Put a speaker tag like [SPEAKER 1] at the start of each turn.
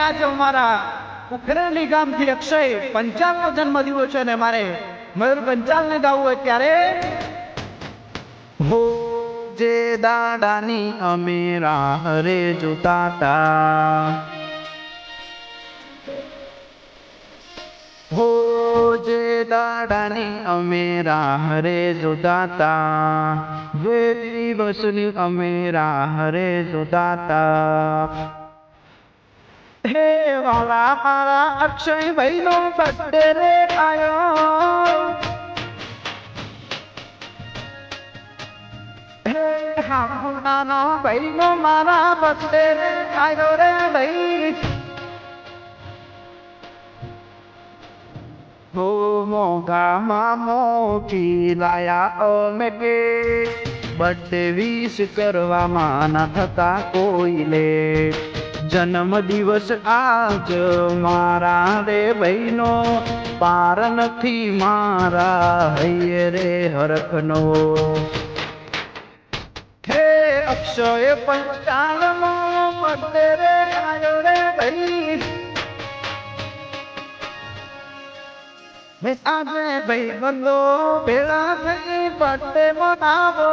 [SPEAKER 1] આજે મારા ઉખરેલી ગામથી અક્ષય પંચાલનો જન્મદિવસ છે ને મારે મયુર પંચાલને ગાવું હોય ત્યારે હો જે દાદાની અમે રાહ રે જોતાતા હો જે દાદાની અમે રાહ રે જોતાતા જે દિવસની અમે રાહ રે જોતાતા હે વાલા મારા અક્ષય ભાઈનો બર્થડે રે આયો હે નાનો ભાઈનો મારા બર્થડે રે આયો રે ભાઈ હો મોંઘામાં મોટી લાયા અમે કે બર્થડે વિશ કરવામાં ના થતા કોઈ લે જન્મ દિવસ આજ મારા રે ભાઈનો પાર નથી મારા હૈયે રે હરખનો હે અક્ષય પંચાલનો બર્થડે રે આયો રે ભાઈ આજે ભાઈ બંધો ભેળા થઈ બર્થડે મનાવો